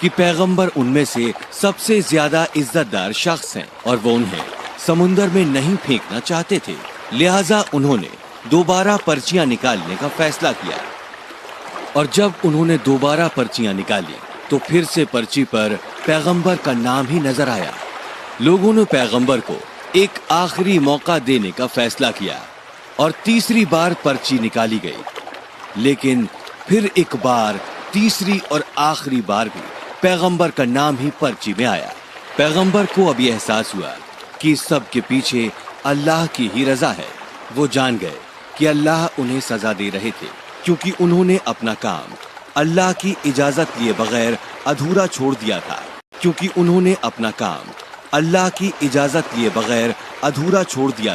کہ پیغمبر ان میں سے سب سے زیادہ عزتدار شخص ہیں اور وہ انہیں سمندر میں نہیں پھینکنا چاہتے تھے، لہٰذا انہوں نے دوبارہ پرچیاں نکالنے کا فیصلہ کیا۔ اور جب انہوں نے دوبارہ پرچیاں نکالی تو پھر سے پرچی پر پیغمبر کا نام ہی نظر آیا۔ لوگوں نے پیغمبر کو ایک آخری موقع دینے کا فیصلہ کیا اور تیسری بار پرچی نکالی گئی، لیکن پھر ایک بار تیسری اور آخری بار بھی پیغمبر کا نام ہی پرچی میں آیا۔ پیغمبر کو اب یہ احساس ہوا کہ اس سب کے پیچھے اللہ کی ہی رضا ہے۔ وہ جان گئے کہ اللہ انہیں سزا دے رہے تھے کیونکہ انہوں نے اپنا کام اللہ کی اجازت لیے بغیر ادھورا چھوڑ دیا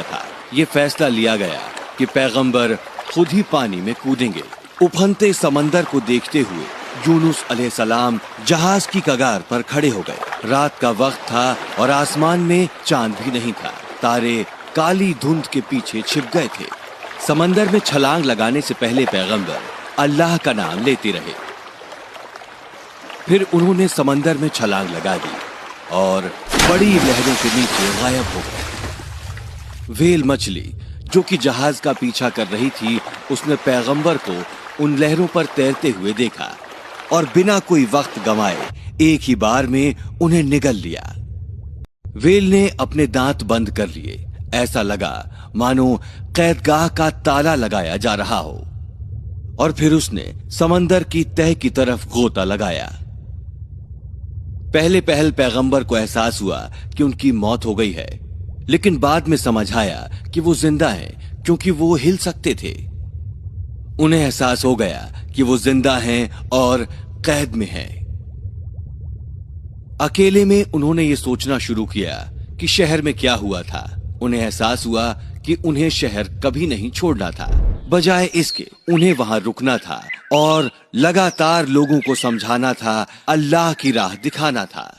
تھا، یہ فیصلہ لیا گیا کہ پیغمبر خود ہی پانی میں کودیں گے۔ ابھرتے سمندر کو دیکھتے ہوئے یونس علیہ السلام جہاز کی کگار پر کھڑے ہو گئے۔ رات کا وقت تھا اور آسمان میں چاند بھی نہیں تھا، تارے کالی دھند کے پیچھے چھپ گئے تھے۔ سمندر میں چھلانگ لگانے سے پہلے پیغمبر اللہ کا نام لیتے رہے، پھر انہوں نے سمندر میں چھلانگ لگا دی اور بڑی لہروں کے نیچے غائب ہو گئے۔ ویل مچھلی جو کہ جہاز کا پیچھا کر رہی تھی، اس نے پیغمبر کو ان لہروں پر تیرتے ہوئے دیکھا اور بنا کوئی وقت گنوائے ایک ہی بار میں انہیں نگل لیا۔ ویل نے اپنے دانت بند کر لیے، ایسا لگا مانو قیدگاہ کا تالا لگایا جا رہا ہو، اور پھر اس نے سمندر کی تہہ کی طرف غوطہ لگایا۔ پہلے پہل پیغمبر کو احساس ہوا کہ ان کی موت ہو گئی ہے، لیکن بعد میں سمجھ آیا کہ وہ زندہ ہیں کیونکہ وہ ہل سکتے تھے۔ انہیں احساس ہو گیا کہ وہ زندہ ہیں اور قید میں ہیں۔ اکیلے میں انہوں نے یہ سوچنا شروع کیا کہ شہر میں کیا ہوا تھا۔ انہیں احساس ہوا کہ انہیں شہر کبھی نہیں چھوڑنا تھا، بجائے اس کے انہیں وہاں رکنا تھا اور لگاتار لوگوں کو سمجھانا تھا، اللہ کی راہ دکھانا تھا۔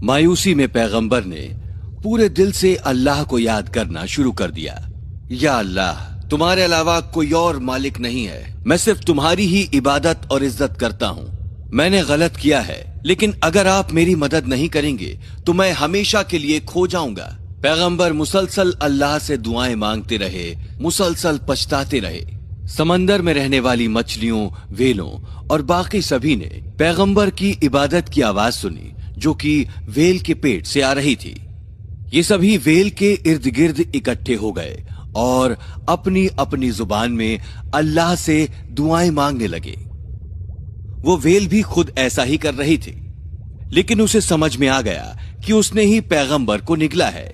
مایوسی میں پیغمبر نے پورے دل سے اللہ کو یاد کرنا شروع کر دیا۔ یا اللہ، تمہارے علاوہ کوئی اور مالک نہیں ہے، میں صرف تمہاری ہی عبادت اور عزت کرتا ہوں۔ میں نے غلط کیا ہے، لیکن اگر آپ میری مدد نہیں کریں گے تو میں ہمیشہ کے لیے کھو جاؤں گا۔ پیغمبر مسلسل اللہ سے دعائیں مانگتے رہے، مسلسل پچھتاتے رہے۔ سمندر میں رہنے والی مچھلیوں، ویلوں اور باقی سبھی نے پیغمبر کی عبادت کی آواز سنی جو کہ ویل کے پیٹ سے آ رہی تھی۔ یہ سبھی ویل کے ارد گرد اکٹھے ہو گئے اور اپنی اپنی زبان میں اللہ سے دعائیں مانگنے لگے۔ وہ ویل بھی خود ایسا ہی کر رہی تھی، لیکن اسے سمجھ میں آ گیا کہ اس نے ہی پیغمبر کو نگلا ہے۔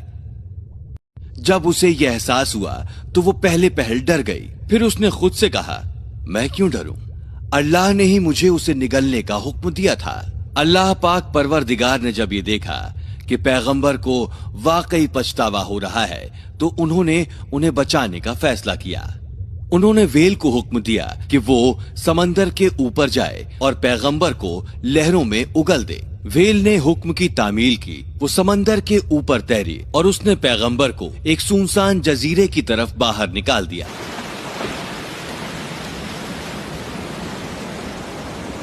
جب اسے یہ احساس ہوا تو وہ پہلے پہل ڈر گئی، پھر اس نے خود سے کہا، میں کیوں ڈروں؟ اللہ نے ہی مجھے اسے نگلنے کا حکم دیا تھا۔ اللہ پاک پروردگار نے جب یہ دیکھا کہ پیغمبر کو واقعی پچھتاوا ہو رہا ہے تو انہوں نے انہیں بچانے کا فیصلہ کیا۔ انہوں نے ویل کو حکم دیا کہ وہ سمندر کے اوپر جائے اور پیغمبر کو لہروں میں اگل دے۔ ویل نے حکم کی تعمیل کی، وہ سمندر کے اوپر تیری اور اس نے پیغمبر کو ایک سنسان جزیرے کی طرف باہر نکال دیا۔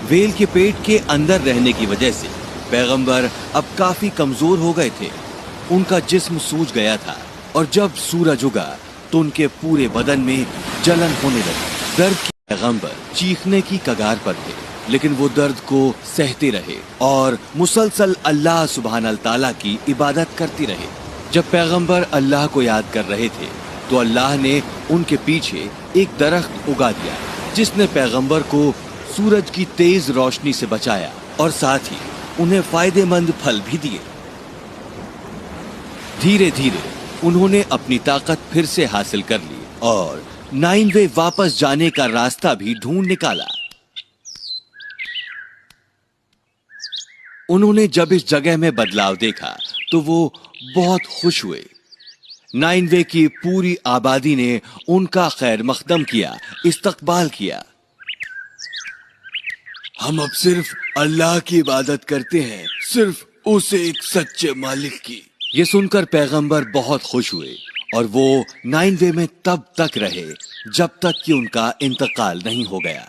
ویل کے پیٹ کے اندر رہنے کی وجہ سے پیغمبر اب کافی کمزور ہو گئے تھے، ان کا جسم سوج گیا تھا اور جب سورج اگا تو ان کے پورے بدن میں جلن ہونے لگی۔ درد کے پیغمبر چیخنے کی کگار پر تھے، لیکن وہ درد کو سہتے رہے اور مسلسل اللہ سبحانہ تعالیٰ کی عبادت کرتے رہے۔ جب پیغمبر اللہ کو یاد کر رہے تھے تو اللہ نے ان کے پیچھے ایک درخت اگا دیا جس نے پیغمبر کو سورج کی تیز روشنی سے بچایا اور ساتھ ہی انہیں فائدے مند پھل بھی دیے۔ دھیرے دھیرے انہوں نے اپنی طاقت پھر سے حاصل کر لی اور نائنوے واپس جانے کا راستہ بھی ڈھونڈ نکالا۔ انہوں نے جب اس جگہ میں بدلاؤ دیکھا تو وہ بہت خوش ہوئے۔ نائنوے کی پوری آبادی نے ان کا خیر مقدم کیا، استقبال کیا۔ ہم اب صرف اللہ کی عبادت کرتے ہیں، صرف اسے ایک سچے مالک کی۔ یہ سن کر پیغمبر بہت خوش ہوئے اور وہ نائنوے میں تب تک رہے جب تک کہ ان کا انتقال نہیں ہو گیا۔